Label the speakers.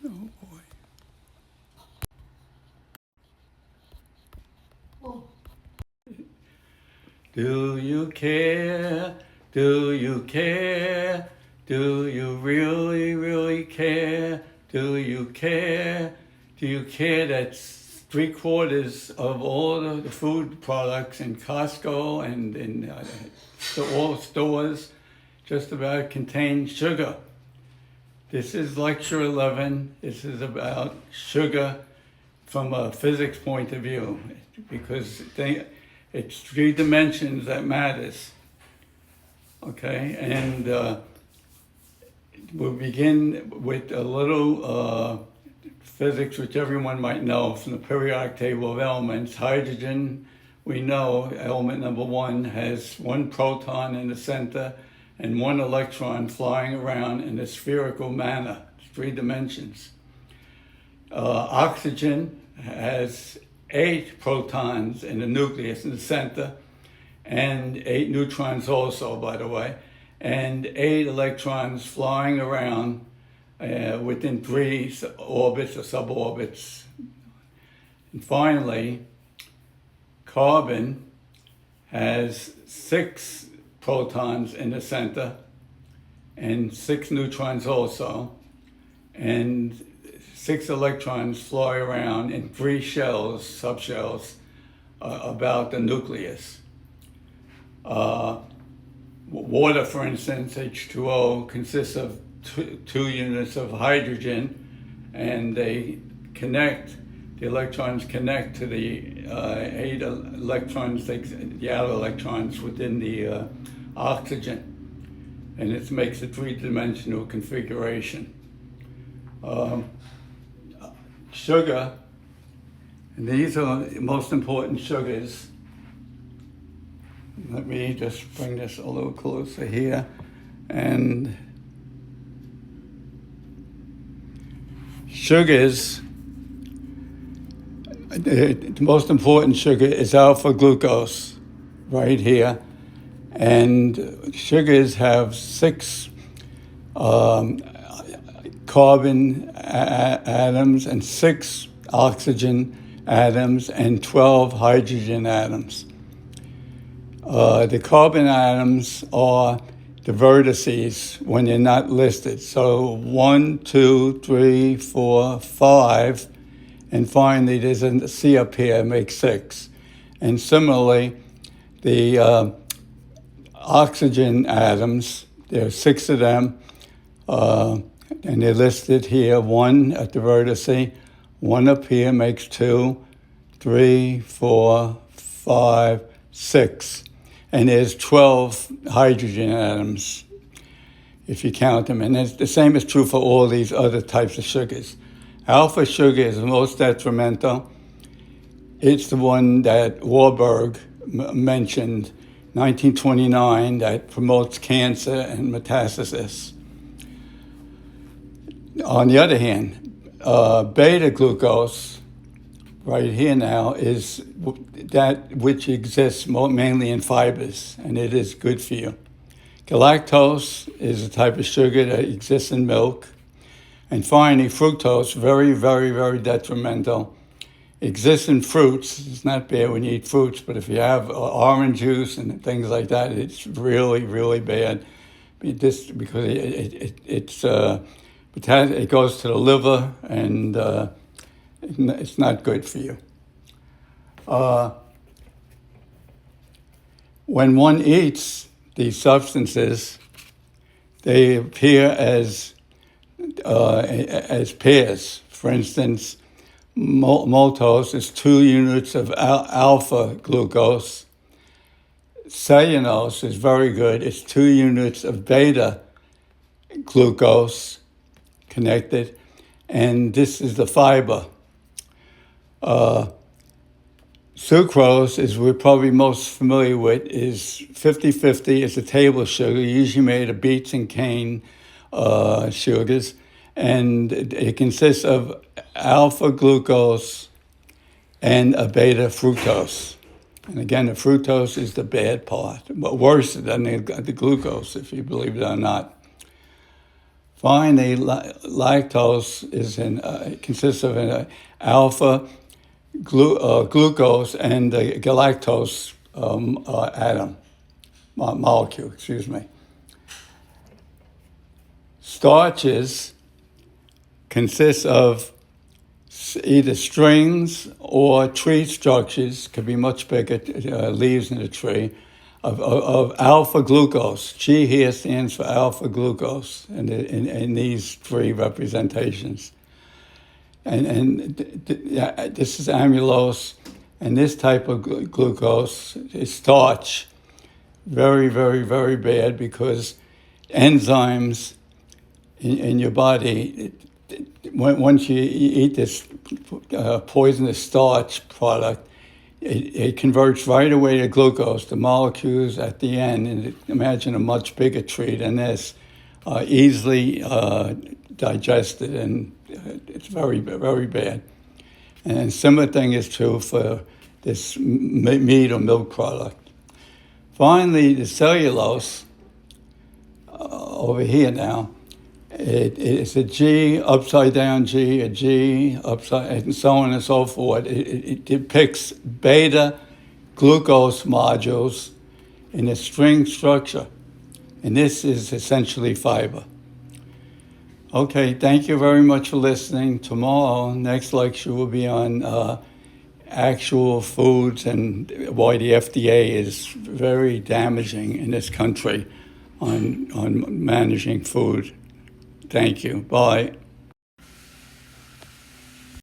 Speaker 1: Oh boy. Do you care? Do you care? Do you really, really care? Do you care? Do you care that 3/4 of all the food products in Costco and in all stores just about contain sugar? This is lecture 11. This is about sugar from a physics point of view, because it's 3 dimensions that matters. Okay, and we'll begin with a little physics which everyone might know from the periodic table of elements. Hydrogen, we know element number 1 has 1 proton in the center and 1 electron flying around in a spherical manner. It's 3 dimensions. Oxygen has 8 protons in the nucleus in the center, and 8 neutrons also, by the way, and 8 electrons flying around within 3 orbits or suborbits. And finally, carbon has 6 protons in the center and 6 neutrons also, and 6 electrons fly around in 3 shells, subshells, about the nucleus. Water, for instance, H2O, consists of 2 units of hydrogen, and the electrons connect to the 8 electrons, the outer electrons within the oxygen, and it makes a 3-dimensional configuration. Sugar, and these are the most important sugars. Let me just bring this a little closer here. And sugars, the most important sugar is alpha glucose, right here. And sugars have 6 carbon atoms and 6 oxygen atoms and 12 hydrogen atoms. The carbon atoms are the vertices when they're not listed. So 1, 2, 3, 4, 5, and finally there's a C up here, makes 6. And similarly, the oxygen atoms, there are 6 of them, and they're listed here. 1 at the vertice, 1 up here makes 2, 3, 4, 5, 6. And there's 12 hydrogen atoms, if you count them. And the same is true for all these other types of sugars. Alpha sugar is the most detrimental. It's the one that Warburg mentioned, 1929, that promotes cancer and metastasis. On the other hand, beta glucose, right here now, is that which exists mainly in fibers, and it is good for you. Galactose is a type of sugar that exists in milk. And finally, fructose, very, very, very detrimental. Exists in fruits. It's not bad when you eat fruits, but if you have orange juice and things like that, it's really, really bad. Because it goes to the liver, and it's not good for you. When one eats these substances, they appear as pairs. For instance, maltose is 2 units of alpha glucose. Cellulose is very good. It's 2 units of beta glucose connected, and this is the fiber. Sucrose, is we're probably most familiar with, is 50-50. It's a table sugar, usually made of beets and cane sugars, and it consists of alpha glucose and a beta fructose. And again, the fructose is the bad part, but worse than the glucose, if you believe it or not. Finally, lactose consists of an alpha glucose and the galactose molecule. Excuse me. Starches consist of either strings or tree structures, could be much bigger, leaves in the tree, of alpha glucose. G here stands for alpha glucose in these three representations. And this is amylose, and this type of glucose is starch. Very, very, very bad, because enzymes in your body, once you eat this poisonous starch product, it converts right away to glucose. The molecules at the end, and imagine a much bigger tree than this, easily digested, and it's very, very bad. And similar thing is true for this meat or milk product. Finally, the cellulose, over here now, it's a G, upside down G, a G, upside, and so on and so forth. It depicts beta glucose modules in a string structure. And this is essentially fiber. Okay, thank you very much for listening. Tomorrow, next lecture will be on actual foods and why the FDA is very damaging in this country on managing food. Thank you. Bye.